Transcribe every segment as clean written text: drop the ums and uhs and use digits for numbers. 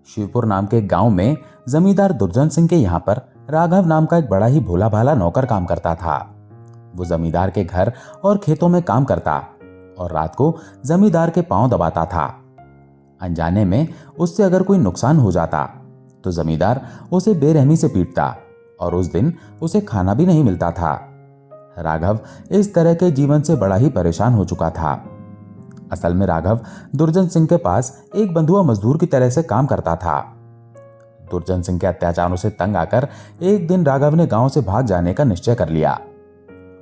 शिवपुर नाम के एक गांव में जमींदार दुर्जन सिंह के यहाँ पर राघव नाम का एक बड़ा ही भोला भाला नौकर काम करता था। वो जमींदार के घर और खेतों में काम करता और रात को जमींदार के पांव दबाता था। अनजाने में उससे अगर कोई नुकसान हो जाता तो जमींदार उसे बेरहमी से पीटता और उस दिन उसे खाना भी नहीं मिलता था। राघव इस तरह के जीवन से बड़ा ही परेशान हो चुका था। असल में राघव दुर्जन सिंह के पास एक बंधुआ मजदूर की तरह से काम करता था। दुर्जन सिंह के अत्याचारों से तंग आकर एक दिन राघव ने गांव से भाग जाने का निश्चय कर लिया।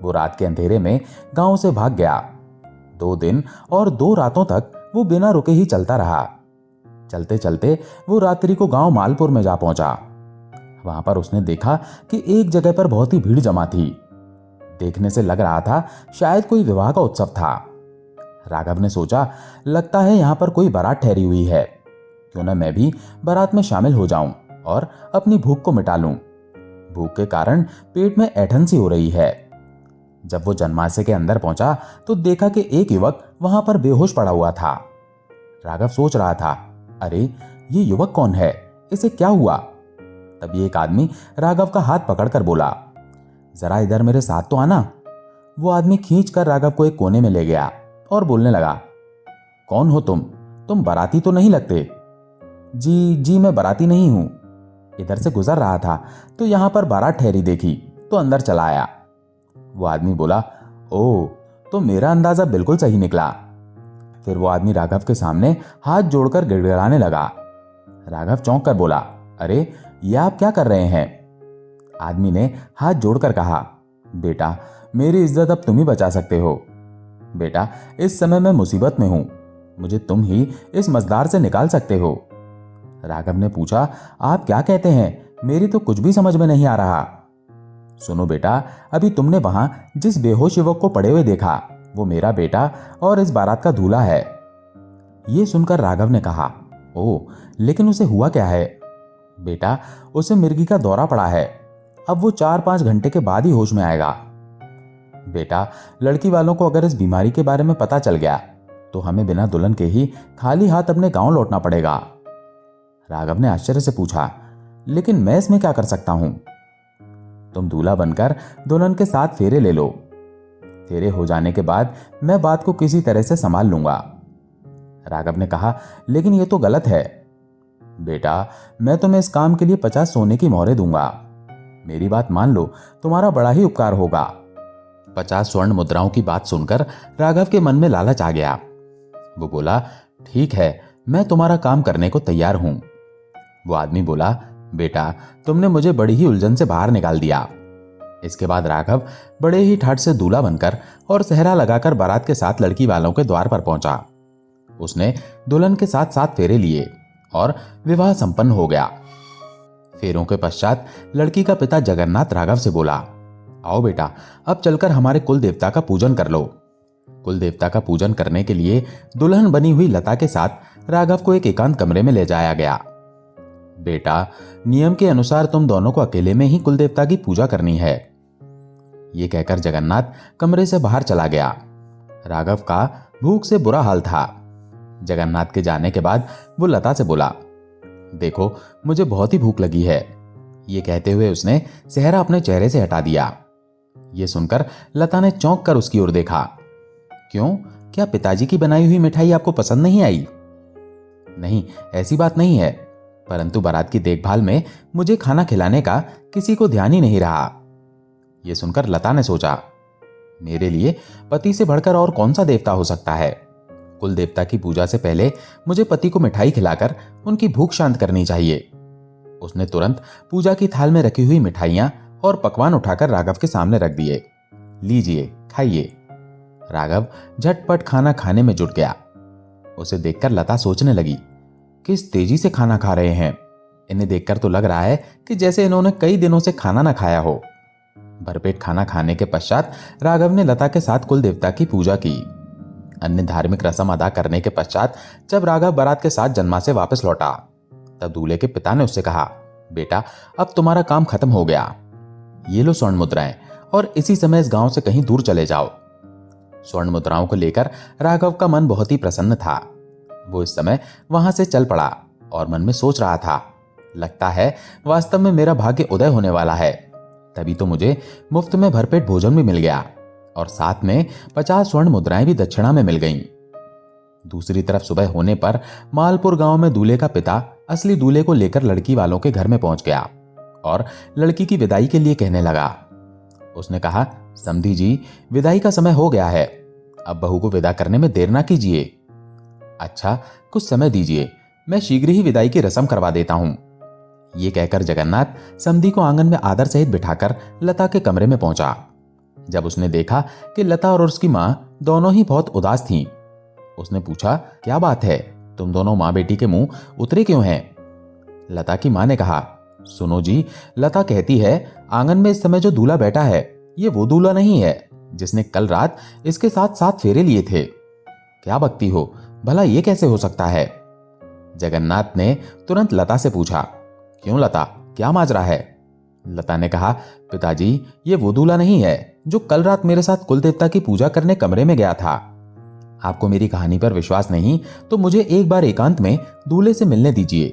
वो रात के अंधेरे में गांव से भाग गया। 2 दिन और 2 रातों तक वो बिना रुके ही चलता रहा। चलते चलते वो रात्रि को गांव मालपुर में जा पहुंचा। वहां पर उसने देखा कि एक जगह पर बहुत ही भीड़ जमा थी। देखने से लग रहा था शायद कोई विवाह का उत्सव था। राघव ने सोचा, लगता है यहां पर कोई बारात ठहरी हुई है, क्यों न मैं भी बारात में शामिल हो जाऊं और अपनी भूख को मिटा लूं। भूख के कारण पेट में ऐंठन सी हो रही है। जब वो जनमासे के अंदर पहुंचा तो देखा कि एक युवक वहां पर बेहोश पड़ा हुआ था। राघव सोच रहा था, अरे ये युवक कौन है, इसे क्या हुआ? तभी एक आदमी राघव का हाथ पकड़कर बोला, जरा इधर मेरे साथ तो आना। वो आदमी खींचकर राघव को एक कोने में ले गया और बोलने लगा, कौन हो तुम बाराती तो नहीं लगते। जी मैं बाराती नहीं हूं, इधर से गुजर रहा था तो यहां पर बारात ठहरी देखी तो अंदर चला आया। वो आदमी बोला, ओ तो मेरा अंदाजा बिल्कुल सही निकला। फिर वो आदमी राघव के सामने हाथ जोड़कर गिड़गिड़ाने लगा। राघव चौंक कर बोला, अरे ये आप क्या कर रहे हैं? आदमी ने हाथ जोड़कर कहा, बेटा मेरी इज्जत अब तुम ही बचा सकते हो। बेटा इस समय मैं मुसीबत में हूं, मुझे तुम ही इस मजदार से निकाल सकते हो। राघव ने पूछा, आप क्या कहते हैं, मेरी तो कुछ भी समझ में नहीं आ रहा। सुनो बेटा, अभी तुमने वहां जिस बेहोश युवक को पड़े हुए देखा वो मेरा बेटा और इस बारात का दूल्हा है। ये सुनकर राघव ने कहा, ओ लेकिन उसे हुआ क्या है? बेटा उसे मिर्गी का दौरा पड़ा है, अब वो 4-5 घंटे के बाद ही होश में आएगा। बेटा लड़की वालों को अगर इस बीमारी के बारे में पता चल गया तो हमें बिना दुल्हन के ही खाली हाथ अपने गांव लौटना पड़ेगा। राघव ने आश्चर्य से पूछा, लेकिन मैं इसमें क्या कर सकता हूं? तुम दूल्हा बनकर दुल्हन के साथ फेरे ले लो। फेरे हो जाने के बाद मैं बात को किसी तरह से संभाल लूंगा। राघव ने कहा, लेकिन यह तो गलत है। बेटा मैं तुम्हें इस काम के लिए 50 सोने की मोहरें दूंगा। मेरी बात मान लो, तुम्हारा बड़ा ही उपकार होगा। 50 स्वर्ण मुद्राओं की बात सुनकर राघव के मन में लालच आ गया। वो बोला, ठीक है, मैं तुम्हारा काम करने को तैयार हूं। वो आदमी बोला, बेटा तुमने मुझे बड़ी ही उलझन से बाहर निकाल दिया। इसके बाद राघव बड़े ही ठाठ से दूल्हा बनकर और सेहरा लगाकर बारात के साथ लड़की वालों के द्वार पर पहुंचा। उसने दुल्हन के साथ 7 फेरे लिए और विवाह संपन्न हो गया। फेरों के पश्चात लड़की का पिता जगन्नाथ राघव से बोला, आओ बेटा अब चलकर हमारे कुल देवता का पूजन कर लो। कुल देवता का पूजन करने के लिए दुल्हन बनी हुई लता के साथ राघव को एक एकांत कमरे में ले जाया गया। बेटा नियम के अनुसार तुम दोनों को अकेले में ही कुल देवता की पूजा करनी है। ये कहकर जगन्नाथ कमरे से बाहर चला गया। राघव का भूख से बुरा हाल था। जगन्नाथ के जाने के बाद वो लता से बोला, देखो मुझे बहुत ही भूख लगी है। ये कहते हुए उसने सेहरा अपने चेहरे से हटा दिया। ये सुनकर लता ने चौंक कर उसकी ओर देखा। क्यों, क्या पिताजी की बनाई हुई मिठाई आपको पसंद नहीं आई? नहीं, ऐसी बात नहीं है, परंतु बारात की देखभाल में मुझे खाना खिलाने का किसी को ध्यान ही नहीं रहा। यह सुनकर लता ने सोचा, मेरे लिए पति से बढ़कर और कौन सा देवता हो सकता है। कुल देवता की पूजा से पहले मुझे पति को मिठाई खिलाकर उनकी भूख शांत करनी चाहिए। उसने तुरंत पूजा की थाल में रखी हुई मिठाइयां और पकवान उठाकर राघव के सामने रख दिए। लीजिए खाइए। राघव झटपट खाना खाने में जुट गया। उसे देखकर लता सोचने लगी, किस तेजी से खाना खा रहे हैं। इन्हें देखकर तो लग रहा है कि जैसे इन्होंने कई दिनों से खाना ना खाया हो। भरपेट खाना खाने के पश्चात राघव ने लता के साथ कुल देवता की पूजा की। अन्य धार्मिक रस्म अदा करने के पश्चात जब राघव बारात के साथ जन्मा से वापस लौटा तब दूल्हे के पिता ने उससे कहा, बेटा अब तुम्हारा काम खत्म हो गया। ये लो स्वर्ण मुद्राएं और इसी समय इस गांव से कहीं दूर चले जाओ। स्वर्ण मुद्राओं को लेकर राघव का मन बहुत ही प्रसन्न था। वो इस समय वहां से चल पड़ा और मन में सोच रहा था, लगता है वास्तव में मेरा भाग्य उदय होने वाला है। तभी तो मुझे मुफ्त में भरपेट भोजन भी मिल गया और साथ में 50 स्वर्ण मुद्राएं भी दक्षिणा में मिल गईं। दूसरी तरफ सुबह होने पर मालपुर गांव में दूल्हे का पिता असली दूल्हे को लेकर लड़की वालों के घर में पहुंच गया और लड़की की विदाई के लिए कहने लगा। उसने कहा, समधी जी, विदाई का समय हो गया है, अब बहू को विदा करने में देर ना कीजिए। अच्छा, कुछ समय दीजिए, मैं शीघ्र ही विदाई की रस्म करवा देता हूं। ये कहकर जगन्नाथ समधी को आंगन में आदर सहित बिठाकर लता के कमरे में पहुंचा। जब उसने देखा कि लता और उसकी मां दोनों ही बहुत उदास थीं, उसने पूछा, क्या बात है, तुम दोनों मां बेटी के मुंह उतरे क्यों हैं? लता की मां ने कहा, सुनो जी, लता कहती है आंगन में इस समय जो दूल्हा बैठा है ये वो दूल्हा नहीं है जिसने कल रात इसके साथ 7 फेरे लिए थे। क्या बकती हो, भला ये कैसे हो सकता है? जगन्नाथ ने तुरंत लता से पूछा, क्यों लता, क्या माजरा है? लता ने कहा, पिताजी, ये वो दूल्हा नहीं है जो कल रात मेरे साथ कुल देवता की पूजा करने कमरे में गया था। आपको मेरी कहानी पर विश्वास नहीं तो मुझे एक बार एकांत में दूल्हे से मिलने दीजिए,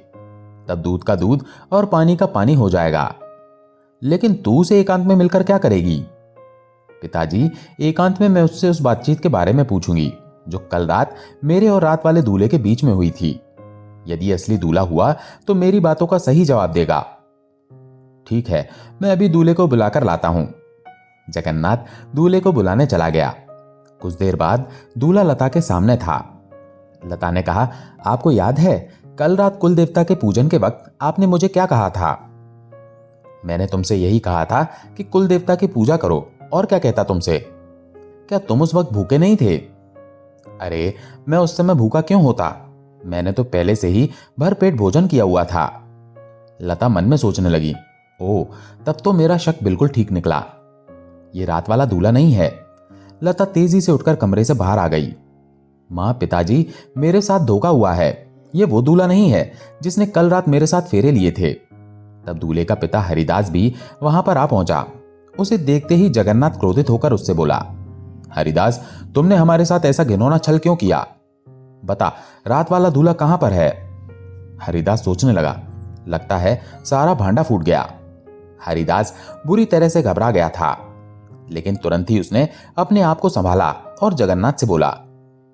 तब दूध का दूध और पानी का पानी हो जाएगा। लेकिन तू उसे एकांत में मिलकर क्या करेगी? पिताजी, एकांत में मैं उससे उस बातचीत के बारे में पूछूंगी जो कल रात मेरे और रात वाले दूल्हे के बीच में हुई थी। यदि असली दूल्हा हुआ तो मेरी बातों का सही जवाब देगा। ठीक है, मैं अभी दूल्हे को बुलाकर लाता हूं। जगन्नाथ दूल्हे को बुलाने चला गया। कुछ देर बाद दूल्हा लता के सामने था। लता ने कहा, आपको याद है कल रात कुल देवता के पूजन के वक्त आपने मुझे क्या कहा था? मैंने तुमसे यही कहा था कि कुल देवता की पूजा करो, और क्या कहता तुमसे? क्या तुम उस वक्त भूखे नहीं थे? अरे, मैं उस समय भूखा क्यों होता, मैंने तो पहले से ही भरपेट भोजन किया हुआ था। लता मन में सोचने लगी, ओ, तब तो मेरा शक बिल्कुल ठीक निकला, ये रात वाला दूल्हा नहीं है। लता तेजी से उठकर कमरे से बाहर आ गई। मां, पिताजी, मेरे साथ धोखा हुआ है, ये वो दूल्हा नहीं है जिसने कल रात मेरे साथ फेरे लिए थे। तब दूल्हे का पिता हरिदास भी वहां पर आ पहुंचा। उसे देखते ही जगन्नाथ क्रोधित होकर उससे बोला, हरिदास, तुमने हमारे साथ ऐसा घिनौना छल क्यों किया? बता, रात वाला दूल्हा कहां पर है? हरिदास सोचने लगा, लगता है सारा भांडा फूट गया। हरिदास बुरी तरह से घबरा गया था, लेकिन तुरंत ही उसने अपने आप को संभाला और जगन्नाथ से बोला,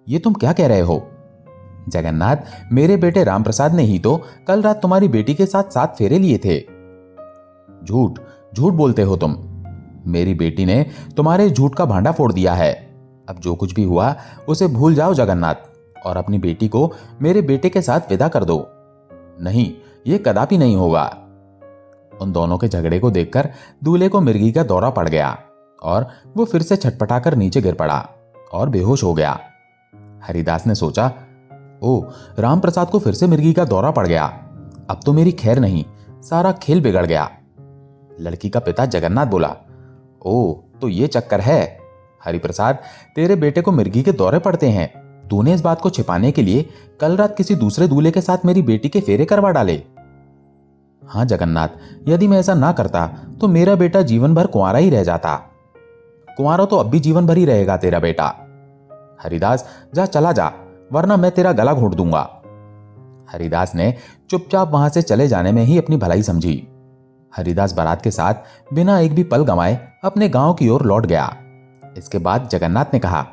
ये तुम क्या कह रहे हो? जगन्नाथ, मेरे बेटे रामप्रसाद ने ही तो कल रात तुम्हारी बेटी के साथ 7 फेरे लिए थे। झूठ झूठ बोलते हो तुम। मेरी बेटी ने तुम्हारे झूठ का भांडा फोड़ दिया है। अब जो कुछ भी हुआ उसे भूल जाओ जगन्नाथ, और अपनी बेटी को मेरे बेटे के साथ विदा कर दो। नहीं, यह कदापि नहीं होगा। उन दोनों के झगड़े को देखकर दूल्हे को मिर्गी का दौरा पड़ गया और वो फिर से छटपटाकर नीचे गिर पड़ा और बेहोश हो गया। हरिदास ने सोचा, ओ, रामप्रसाद को फिर से मिर्गी का दौरा पड़ गया, अब तो मेरी खैर नहीं, सारा खेल बिगड़ गया। लड़की का पिता जगन्नाथ बोला, ओ, तो ये चक्कर है। हरिप्रसाद, तेरे बेटे को मिर्गी के दौरे पड़ते हैं। तूने इस बात को छिपाने के लिए कल रात किसी दूसरे दूल्हे के साथ मेरी बेटी के फेरे करवा डाले। हाँ जगन्नाथ, यदि मैं ऐसा ना करता तो मेरा बेटा जीवन भर कुंवारा ही रह जाता। कुंवारा तो अब भी जीवन भर ही रहेगा तेरा बेटा। हरिदास, जा, चला जा, वरना मैं तेरा गला घोंट दूंगा। हरिदास ने चुपचाप वहां से चले जाने में ही अपनी भलाई समझी। हरिदास बारात के साथ बिना एक भी पल गंवाए अपने गांव की ओर लौट गया। इसके बाद जगन्नाथ ने कहा,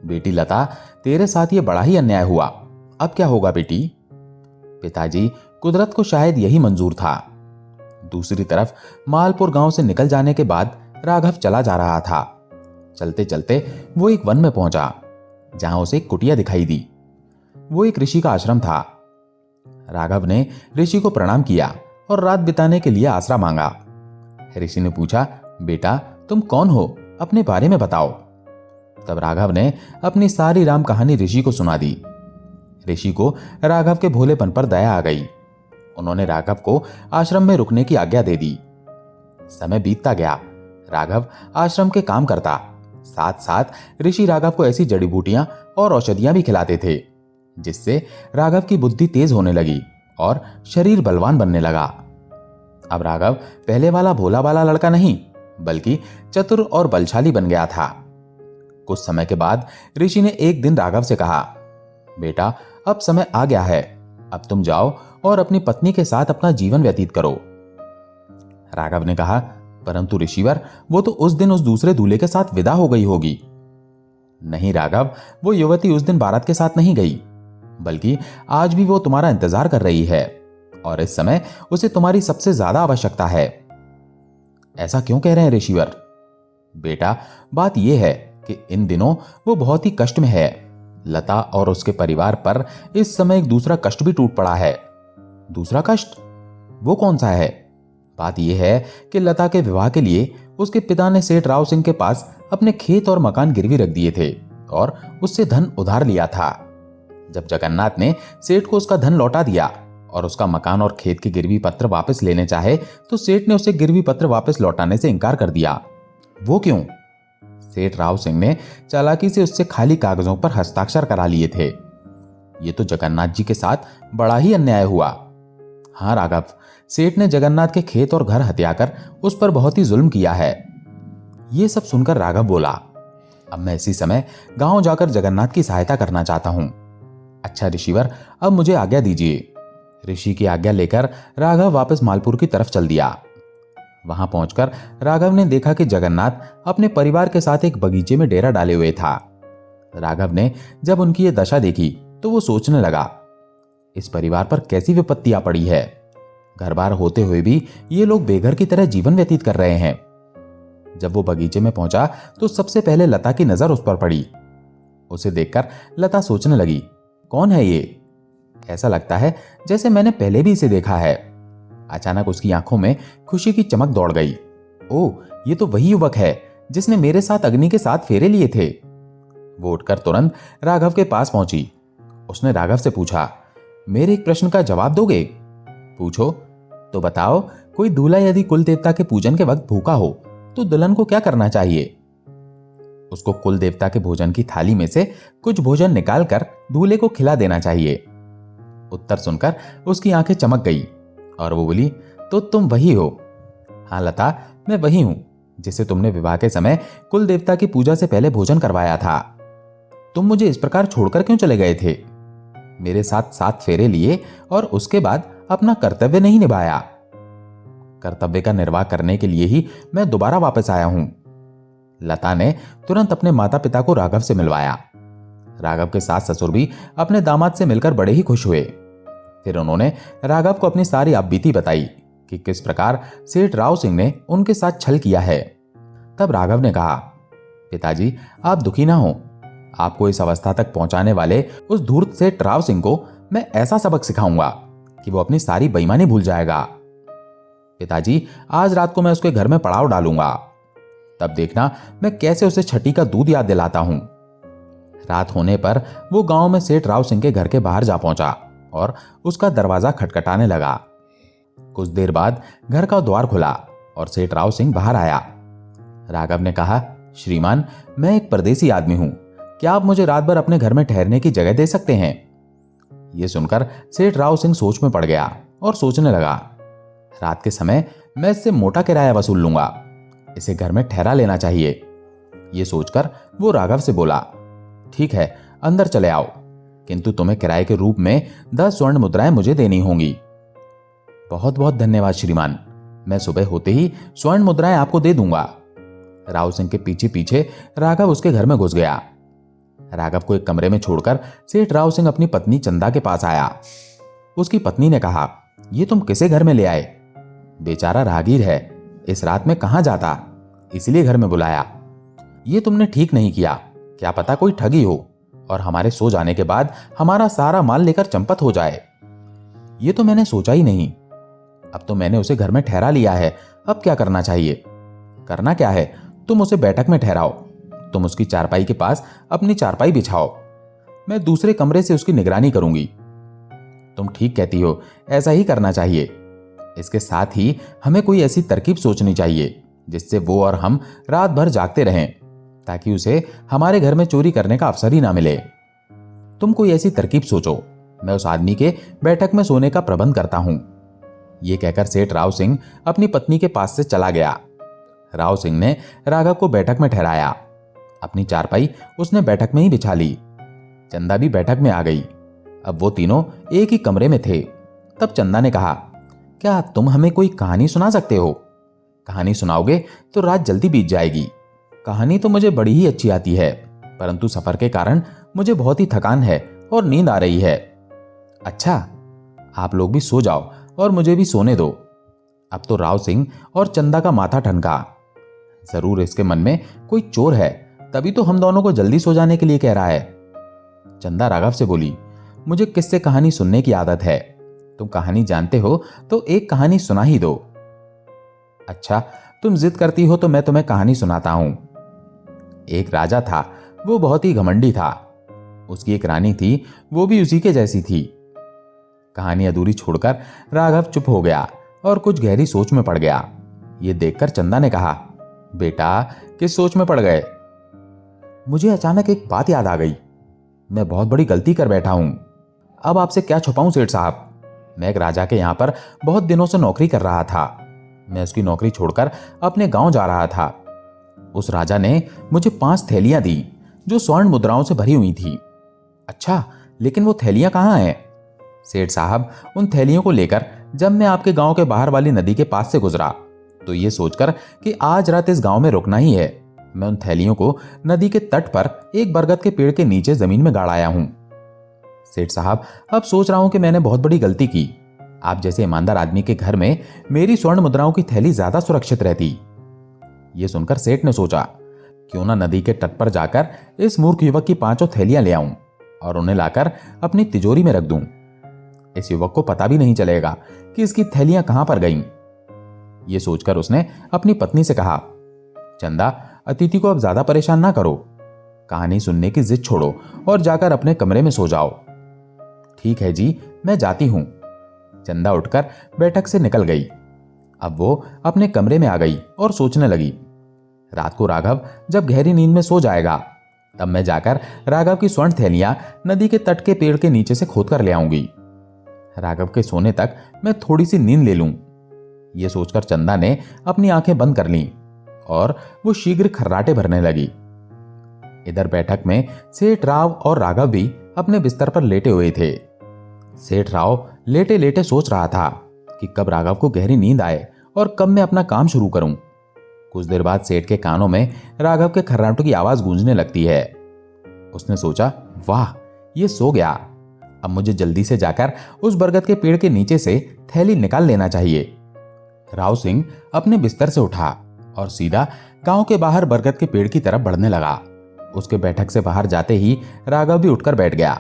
बेटी लता, तेरे साथ ये बड़ा ही अन्याय हुआ, अब क्या होगा बेटी? पिताजी, कुदरत को शायद यही मंजूर था। दूसरी तरफ मालपुर गांव से निकल जाने के बाद राघव चला जा रहा था। चलते चलते वो एक वन में पहुंचा जहां उसे एक कुटिया दिखाई दी। वो एक ऋषि का आश्रम था। राघव ने ऋषि को प्रणाम किया और रात बिताने के लिए आसरा मांगा। ऋषि ने पूछा, बेटा, तुम कौन हो, अपने बारे में बताओ। तब राघव ने अपनी सारी राम कहानी ऋषि को सुना दी। ऋषि को राघव के भोलेपन पर दया आ गई। उन्होंने राघव को आश्रम में रुकने की आज्ञा दे दी। समय बीतता गया। राघव आश्रम के काम करता, साथ साथ ऋषि राघव को ऐसी जड़ी बूटियां और औषधियां भी खिलाते थे जिससे राघव की बुद्धि तेज होने लगी और शरीर बलवान बनने लगा। अब राघव पहले वाला भोला वाला लड़का नहीं बल्कि चतुर और बलशाली बन गया था। कुछ समय के बाद ऋषि ने एक दिन राघव से कहा, बेटा, अब समय आ गया है, अब तुम जाओ और अपनी पत्नी के साथ अपना जीवन व्यतीत करो। राघव ने कहा, परंतु ऋषिवर, वो तो उस दिन उस दूसरे दूल्हे के साथ विदा हो गई होगी। नहीं राघव, वो युवती उस दिन बारात के साथ नहीं गई, बल्कि आज भी वो तुम्हारा इंतजार कर रही है और इस समय उसे तुम्हारी सबसे ज्यादा आवश्यकता है। ऐसा क्यों कह रहे हैं ऋषिवर? बेटा, बात यह है कि इन दिनों वो बहुत ही कष्ट में है। लता और उसके परिवार पर इस समय एक दूसरा कष्ट भी टूट पड़ा है। दूसरा कष्ट? वो कौन सा है? बात यह है कि लता के विवाह के लिए उसके पिता ने सेठ राव सिंह के पास अपने खेत और मकान गिरवी रख दिए थे और उससे धन उधार लिया था। जब जगन्नाथ ने सेठ को उसका धन लौटा दिया और उसका मकान और खेत के गिरवी पत्र वापस लेने चाहे तो सेठ ने उसे गिरवी पत्र वापस लौटाने से इनकार कर दिया। वो क्यों? सेठ राव सिंह ने चालाकी से उससे खाली कागजों पर हस्ताक्षर करा लिए थे। ये तो जगन्नाथ जी के साथ बड़ा ही अन्याय हुआ। हाँ राघव, सेठ ने जगन्नाथ के खेत और घर हथियाकर उस पर बहुत ही जुल्म किया है। ये सब सुनकर राघव बोला, अब मैं इसी समय गांव जाकर जगन्नाथ की सहायता करना चाहता हूं। अच्छा ऋषिवर, अब मुझे आज्ञा दीजिए। ऋषि की आज्ञा लेकर राघव वापस मालपुर की तरफ चल दिया। वहां पहुंचकर राघव ने देखा कि जगन्नाथ अपने परिवार के साथ एक बगीचे में डेरा डाले हुए था। राघव ने जब उनकी ये दशा देखी तो वो सोचने लगा, इस परिवार पर कैसी विपत्ति आ पड़ी है। घर बार होते हुए भी ये लोग बेघर की तरह जीवन व्यतीत कर रहे हैं। जब वो बगीचे में पहुंचा तो सबसे पहले लता की नजर उस पर पड़ी। उसे देखकर लता सोचने लगी, कौन है ये? ऐसा लगता है जैसे मैंने पहले भी इसे देखा है। अचानक उसकी आंखों में खुशी की चमक दौड़ गई। ओह, ये तो वही युवक है जिसने मेरे साथ अग्नि के साथ फेरे लिए थे। वो उठकर तुरंत राघव के पास पहुंची। उसने राघव से पूछा, मेरे एक प्रश्न का जवाब दोगे? पूछो। तो बताओ, कोई दूल्हा यदि कुल देवता के पूजन के वक्त भूखा हो तो दुल्हन को क्या करना चाहिए? उसको कुल देवता के भोजन की थाली में से कुछ भोजन निकालकर दूल्हे को खिला देना चाहिए। उत्तर सुनकर उसकी आंखें चमक गई और वो बोली, तो तुम वही हो? हाँ लता, मैं वही हूं जिसे तुमने विवाह के समय कुल देवता की पूजा से पहले भोजन करवाया था। तुम मुझे इस प्रकार छोड़कर क्यों चले गए थे? मेरे साथ 7 फेरे लिए और उसके बाद अपना कर्तव्य नहीं निभाया। कर्तव्य का निर्वाह करने के लिए ही मैं दोबारा वापस आया हूं। लता ने तुरंत अपने माता पिता को राघव से मिलवाया। राघव के सास ससुर भी अपने दामाद से मिलकर बड़े ही खुश हुए। फिर उन्होंने राघव को अपनी सारी आपबीती बताई कि किस प्रकार सेठ राव सिंह ने उनके साथ छल किया है। तब राघव ने कहा, पिताजी, आप दुखी ना हो। आपको इस अवस्था तक पहुंचाने वाले उस धूर्त सेठ राव सिंह को मैं ऐसा सबक सिखाऊंगा कि वो अपनी सारी बेईमानी भूल जाएगा। पिताजी, आज रात को मैं उसके घर में पड़ाव डालूंगा। तब देखना मैं कैसे उसे छठी का दूध याद दिलाता हूं। रात होने पर वो गांव में सेठ राव सिंह के घर के बाहर जा पहुंचा और उसका दरवाजा खटखटाने लगा। कुछ देर बाद घर का द्वार खुला और सेठ राव सिंह बाहर आया। राघव ने कहा, श्रीमान, मैं एक परदेसी आदमी हूं, क्या आप मुझे रात भर अपने घर में ठहरने की जगह दे सकते हैं? यह सुनकर सेठ राव सिंह सोच में पड़ गया और सोचने लगा, रात के समय मैं इससे मोटा किराया वसूल लूंगा, इसे घर में ठहरा लेना चाहिए। यह सोचकर वो राघव से बोला, ठीक है, अंदर चले आओ, किंतु तुम्हें किराए के रूप में 10 स्वर्ण मुद्राएं मुझे देनी होंगी। बहुत बहुत धन्यवाद श्रीमान, मैं सुबह होते ही स्वर्ण मुद्राएं आपको दे दूंगा। राव सिंह के पीछे पीछे राघव उसके घर में घुस गया। राघव को एक कमरे में छोड़कर सेठ राव सिंह अपनी पत्नी चंदा के पास आया। उसकी पत्नी ने कहा, ये तुम किसे घर में ले आए? बेचारा राहगीर है, इस रात में कहां जाता, इसलिए घर में बुलाया। ये तुमने ठीक नहीं किया, क्या पता कोई ठगी हो और हमारे सो जाने के बाद हमारा सारा माल लेकर चंपत हो जाए। ये तो मैंने सोचा ही नहीं। अब तो मैंने उसे घर में ठहरा लिया है, अब क्या करना चाहिए? करना क्या है, तुम उसे बैठक में ठहराओ, तुम उसकी चारपाई के पास अपनी चारपाई बिछाओ, मैं दूसरे कमरे से उसकी निगरानी करूंगी। तुम ठीक कहती हो, ऐसा ही करना चाहिए। इसके साथ ही हमें कोई ऐसी तरकीब सोचनी चाहिए जिससे वो और हम रात भर जागते रहें, ताकि उसे हमारे घर में चोरी करने का अवसर ही ना मिले। तुम कोई ऐसी तरकीब सोचो, मैं उस आदमी के बैठक में सोने का प्रबंध करता हूं। यह कहकर सेठ राव सिंह अपनी पत्नी के पास से चला गया। राव सिंह ने राघव को बैठक में ठहराया। अपनी चारपाई उसने बैठक में ही बिछा ली। चंदा भी बैठक में आ गई। अब वो तीनों एक ही कमरे में थे। तब चंदा ने कहा, क्या तुम हमें कोई कहानी सुना सकते हो? कहानी सुनाओगे तो रात जल्दी बीत जाएगी। कहानी तो मुझे बड़ी ही अच्छी आती है, परंतु सफर के कारण मुझे बहुत ही थकान है और नींद आ रही है। अच्छा, आप लोग भी सो जाओ और मुझे भी सोने दो। अब तो राव सिंह और चंदा का माथा ठनका। जरूर इसके मन में कोई चोर है, तभी तो हम दोनों को जल्दी सो जाने के लिए कह रहा है। चंदा राघव से बोली, मुझे किससे कहानी सुनने की आदत है। तुम कहानी जानते हो तो एक कहानी सुना ही दो। अच्छा, तुम जिद करती हो तो मैं तुम्हें कहानी सुनाता हूं। एक राजा था, वो बहुत ही घमंडी था। उसकी एक रानी थी, वो भी उसी के जैसी थी। कहानी अधूरी छोड़कर राघव चुप हो गया और कुछ गहरी सोच में पड़ गया। ये देखकर चंदा ने कहा, बेटा किस सोच में पड़ गए? मुझे अचानक एक बात याद आ गई। मैं बहुत बड़ी गलती कर बैठा हूं। अब आपसे क्या छुपाऊं सेठ साहब। मैं एक राजा के यहां पर बहुत दिनों से नौकरी कर रहा था। मैं उसकी नौकरी छोड़कर अपने गांव जा रहा था। उस राजा ने मुझे 5 थैलियां दी जो स्वर्ण मुद्राओं से भरी हुई थी। अच्छा, लेकिन वो थैलियां कहाँ हैं? सेठ साहब, उन थैलियों को लेकर जब मैं आपके गांव के बाहर वाली नदी के पास से गुजरा तो ये सोचकर कि आज रात इस गांव में रुकना ही है, मैं उन थैलियों को नदी के तट पर एक बरगद के पेड़ के नीचे जमीन में गाड़ आया हूं। सेठ साहब, अब सोच रहा हूं कि मैंने बहुत बड़ी गलती की। आप जैसे ईमानदार आदमी के घर में मेरी स्वर्ण मुद्राओं की थैली ज्यादा सुरक्षित रहती। यह सुनकर सेठ ने सोचा, क्यों ना नदी के तट पर जाकर इस मूर्ख युवक की 5 थैलियां ले आऊं और उन्हें लाकर अपनी तिजोरी में रख दूं। इस युवक को पता भी नहीं चलेगा कि इसकी थैलियां कहां पर गईं। यह सोचकर उसने अपनी पत्नी से कहा, चंदा, अतिथि को अब ज्यादा परेशान ना करो। कहानी सुनने की जिद छोड़ो और जाकर अपने कमरे में सो जाओ। ठीक है जी, मैं जाती हूं। चंदा उठकर बैठक से निकल गई। अब वो अपने कमरे में आ गई और सोचने लगी, रात को राघव जब गहरी नींद में सो जाएगा तब मैं जाकर राघव की स्वर्ण थैलियां नदी के तट के पेड़ के नीचे से खोद कर ले आऊंगी। राघव के सोने तक मैं थोड़ी सी नींद ले लूं। यह सोचकर चंदा ने अपनी आंखें बंद कर लीं और वो शीघ्र खर्राटे भरने लगी। इधर बैठक में सेठ राव और राघव भी अपने बिस्तर पर लेटे हुए थे। सेठ राव लेटे लेटे सोच रहा था कि कब राघव को गहरी नींद आए और कब मैं अपना काम शुरू करूं। कुछ देर बाद सेठ के कानों में राघव के खर्राटों की आवाज गूंजने लगती है। उसने सोचा, वाह, ये सो गया। अब मुझे जल्दी से जाकर उस बरगद के पेड़ के नीचे से थैली निकाल लेना चाहिए। राव सिंह अपने बिस्तर से उठा और सीधा गांव के बाहर बरगद के पेड़ की तरफ बढ़ने लगा। उसके बैठक से बाहर जाते ही राघव भी उठकर बैठ गया,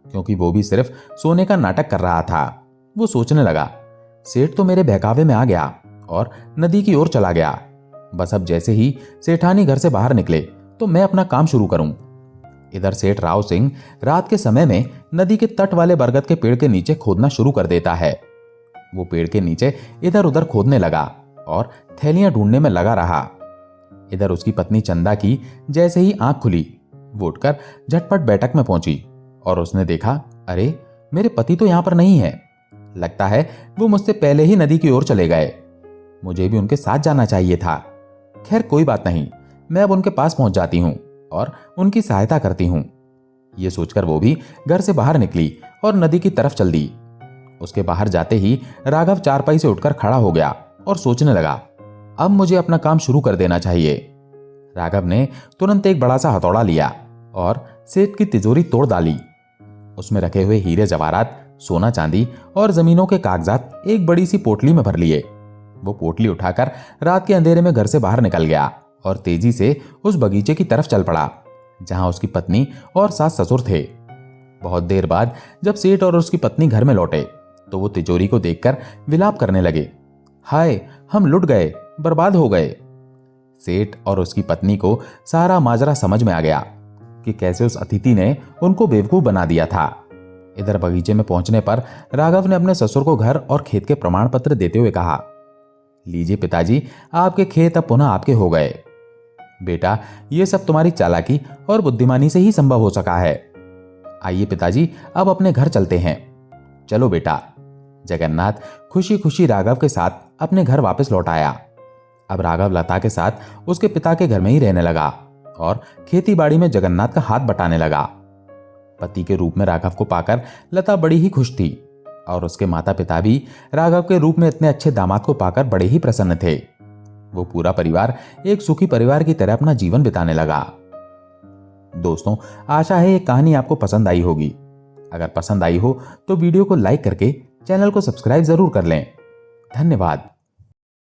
क्योंकि वो भी सिर्फ सोने का नाटक कर रहा था। वो सोचने लगा, सेठ तो मेरे बहकावे में आ गया और नदी की ओर चला गया। बस अब जैसे ही सेठानी घर से बाहर निकले तो मैं अपना काम शुरू करूं। इधर सेठ राव सिंह रात के समय में नदी के तट वाले बरगद के पेड़ के नीचे खोदना शुरू कर देता है। वो पेड़ के नीचे इधर उधर खोदने लगा और थैलियां ढूंढने में लगा रहा। इधर उसकी पत्नी चंदा की जैसे ही आंख खुली, वो उठकर झटपट बैठक में पहुंची और उसने देखा, अरे, मेरे पति तो यहां पर नहीं है। लगता है वो मुझसे पहले ही नदी की ओर चले गए। मुझे भी उनके साथ जाना चाहिए था। खैर कोई बात नहीं, मैं अब उनके पास पहुंच जाती हूं और उनकी सहायता करती हूं। यह सोचकर वो भी घर से बाहर निकली और नदी की तरफ चल दी। उसके बाहर जाते ही राघव चारपाई से उठकर खड़ा हो गया और सोचने लगा, अब मुझे अपना काम शुरू कर देना चाहिए। राघव ने तुरंत एक बड़ा सा हथौड़ा लिया और सेठ की तिजोरी तोड़ डाली। उसमें रखे हुए हीरे जवाहरात, सोना चांदी और जमीनों के कागजात एक बड़ी सी पोटली में भर लिए। वो पोटली उठाकर रात के अंधेरे में घर से बाहर निकल गया और तेजी से उस बगीचे की तरफ चल पड़ा जहां उसकी पत्नी और सास ससुर थे। बहुत देर बाद जब सेठ और उसकी पत्नी घर में लौटे तो वो तिजोरी को देखकर विलाप करने लगे, हाय, हम लुट गए, बर्बाद हो गए। सेठ और उसकी पत्नी को सारा माजरा समझ में आ गया कि कैसे उस अतिथि ने उनको बेवकूफ बना दिया था। इधर बगीचे में पहुंचने पर राघव ने अपने ससुर को घर और खेत के प्रमाण पत्र देते हुए कहा, लीजिए पिताजी, आपके खेत अब पुनः आपके हो गए। बेटा, यह सब तुम्हारी चालाकी और बुद्धिमानी से ही संभव हो सका है। आइए पिताजी, अब अपने घर चलते हैं। चलो बेटा। जगन्नाथ खुशी खुशी राघव के साथ अपने घर वापस लौट आया। अब राघव लता के साथ उसके पिता के घर में ही रहने लगा और खेती बाड़ी में जगन्नाथ का हाथ बटाने लगा। पति के रूप में राघव को पाकर लता बड़ी ही खुश थी और उसके माता पिता भी राघव के रूप में इतने अच्छे दामाद को पाकर बड़े ही प्रसन्न थे। वो पूरा परिवार एक सुखी परिवार की तरह अपना जीवन बिताने लगा। दोस्तों, आशा है ये कहानी आपको पसंद आई होगी। अगर पसंद आई हो तो वीडियो को लाइक करके चैनल को सब्सक्राइब जरूर कर लें। धन्यवाद।